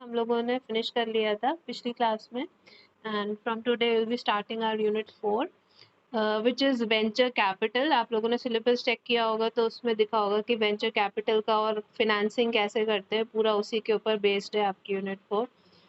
हम लोगों ने फिनिश कर लिया था पिछली क्लास में and from today will be starting our unit 4 which is venture capital. आप लोगों ने सिलेबस चेक किया होगा तो उसमें दिखा होगा कि वेंचर कैपिटल का और फिनेंसिंग कैसे करते हैं, पूरा उसी के ऊपर बेस्ड है आपकी unit 4।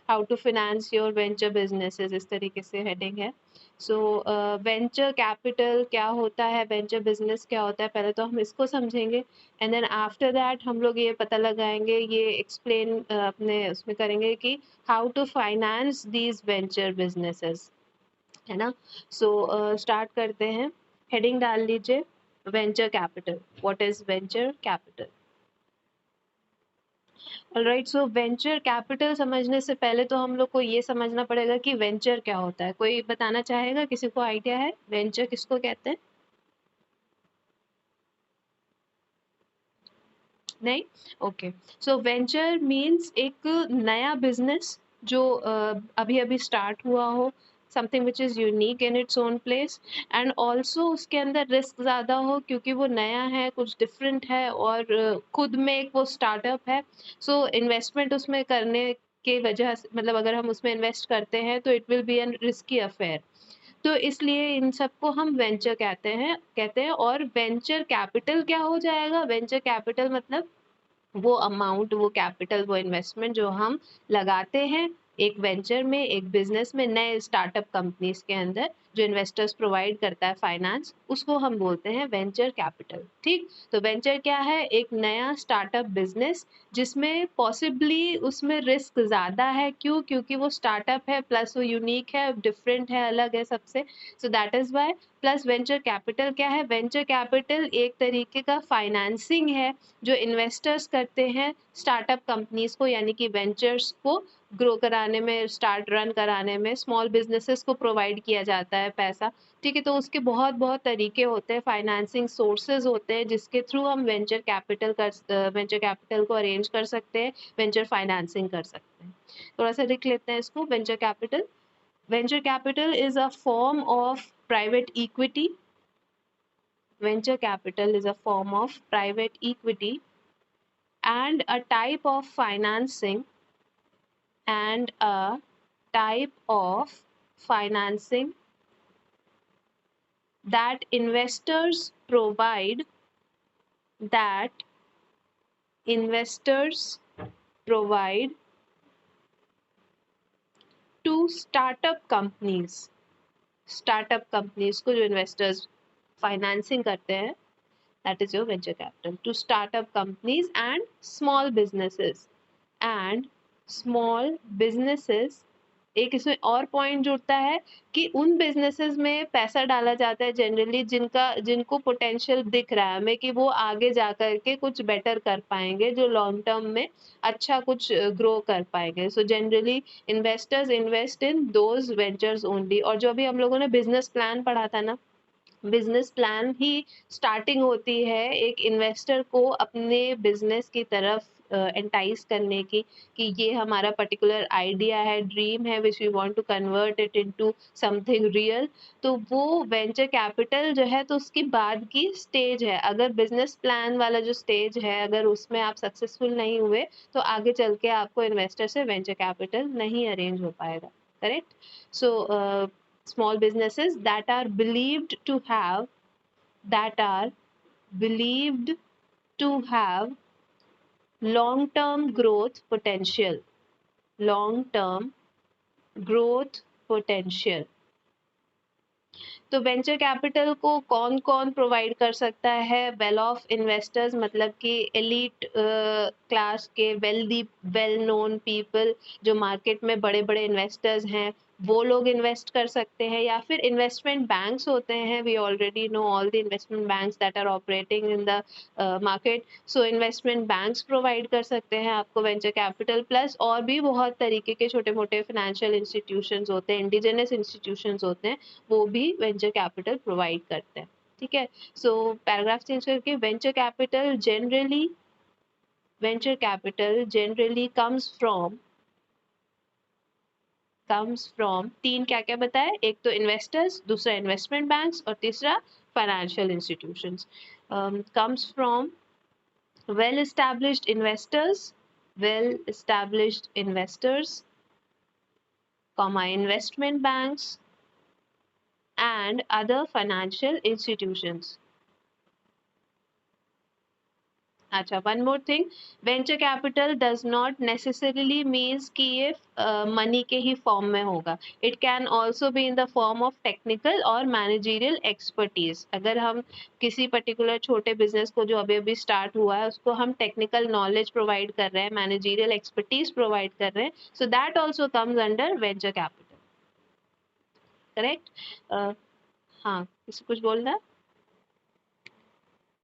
How to finance your venture businesses, इस तरीके से हेडिंग है। सो वेंचर कैपिटल क्या होता है, वेंचर बिजनेस क्या होता है, पहले तो हम इसको समझेंगे एंड देन आफ्टर दैट हम लोग ये पता लगाएंगे, ये एक्सप्लेन अपने उसमें करेंगे कि how to finance these venture businesses, है ना। सो स्टार्ट करते हैं। हेडिंग डाल लीजिए venture capital. What is venture capital? Alright, so venture capital समझने से पहले तो हम लोग को ये समझना पड़ेगा कि वेंचर क्या होता है। कोई बताना चाहेगा? किसी को आइडिया है वेंचर किसको कहते हैं? नहीं? ओके, सो वेंचर मीन्स एक नया बिजनेस जो अभी अभी स्टार्ट हुआ हो, something which is unique in its own place and also उसके अंदर रिस्क ज़्यादा हो क्योंकि वो नया है, कुछ डिफरेंट है और खुद में एक वो स्टार्टअप है। सो इन्वेस्टमेंट उसमें करने के वजह से, मतलब अगर हम उसमें इन्वेस्ट करते हैं तो it will be an risky affair. तो इसलिए इन सबको हम वेंचर कहते हैं। और वेंचर कैपिटल क्या हो जाएगा? वेंचर कैपिटल मतलब वो अमाउंट, वो कैपिटल, वो इन्वेस्टमेंट जो हम लगाते हैं एक वेंचर में, एक बिजनेस में, नए स्टार्टअप कंपनीज के अंदर जो इन्वेस्टर्स प्रोवाइड करता है फाइनेंस, उसको हम बोलते हैं वेंचर कैपिटल। ठीक, तो वेंचर क्या है? एक नया स्टार्टअप बिजनेस जिसमें पॉसिबली उसमें रिस्क ज़्यादा है। क्यों? क्योंकि वो स्टार्टअप है, प्लस वो यूनिक है, डिफरेंट है, अलग है सबसे। So that is why. Plus venture capital क्या है? वेंचर कैपिटल एक तरीके का फाइनेंसिंग है जो इन्वेस्टर्स करते हैं स्टार्टअप कंपनीज को, यानी कि वेंचर्स को ग्रो कराने में, स्टार्ट रन कराने में, स्मॉल बिजनेसेस को प्रोवाइड किया जाता है पैसा। ठीक है, तो उसके बहुत बहुत तरीके होते हैं, फाइनेंसिंग सोर्सेज होते हैं जिसके थ्रू हम वेंचर कैपिटल को अरेंज कर सकते हैं, वेंचर फाइनेंसिंग कर सकते हैं। थोड़ा सा लिख लेते हैं इसको। Venture capital, venture capital is a form of private equity. Venture capital is a form of private equity and a type of financing, and a type of financing that that investors provide to startup companies को जो investors financing करते हैं, that is your venture capital, to startup companies and small businesses। एक इसमें और point जुड़ता है कि उन बिजनेसेस में पैसा डाला जाता है जनरली जिनको पोटेंशियल दिख रहा है हमें कि वो आगे जा करके कुछ बेटर कर पाएंगे, जो लॉन्ग टर्म में अच्छा कुछ ग्रो कर पाएंगे। So generally investors invest in those ventures only. और जो अभी हम लोगों ने बिजनेस प्लान पढ़ा था ना, बिजनेस प्लान ही स्टार्टिंग होती है एक इन्वेस्टर को अपने बिजनेस की तरफ एंटाइज करने की, कि ये हमारा पर्टिकुलर आइडिया है, ड्रीम है, which we want to convert it into something real. तो वो वेंचर कैपिटल जो है, तो उसकी बाद की स्टेज है। अगर बिजनेस प्लान वाला जो स्टेज है, अगर उसमें आप सक्सेसफुल नहीं हुए तो आगे चल के आपको इन्वेस्टर से वेंचर कैपिटल नहीं अरेंज हो पाएगा। Correct? So small businesses that are believed to have long term growth potential। तो वेंचर कैपिटल को कौन कौन प्रोवाइड कर सकता है? वेल ऑफ इन्वेस्टर्स, मतलब कि एलिट क्लास के वेल नोन पीपल, जो मार्केट में बड़े बड़े इन्वेस्टर्स हैं, वो लोग इन्वेस्ट कर सकते हैं। या फिर इन्वेस्टमेंट बैंक्स होते हैं, we already know all the investment banks that are operating in the market. So investment banks provide कर सकते हैं आपको वेंचर कैपिटल। प्लस और भी बहुत तरीके के छोटे मोटे फाइनेंशियल इंस्टीट्यूशंस होते हैं, इंडिजिनस इंस्टीट्यूशंस होते हैं, वो भी वेंचर कैपिटल प्रोवाइड करते हैं। ठीक है, सो पैराग्राफ चेंज करके venture capital generally comes from तीन क्या क्या बताया? एक तो इन्वेस्टर्स, दूसरा इन्वेस्टमेंट बैंक्स और तीसरा financial institutions. Comes from well established investors well established investors, comma, investment banks, and other financial institutions. अच्छा, one more thing, venture capital does not necessarily means कि ये money के ही form में होगा. It can also be in the form of technical और managerial expertise. अगर हम किसी particular छोटे business को जो अभी अभी start हुआ है उसको हम technical knowledge provide कर रहे हैं, managerial expertise provide कर रहे हैं, so that also comes under venture capital. Correct? हाँ, किसी कुछ बोलना है?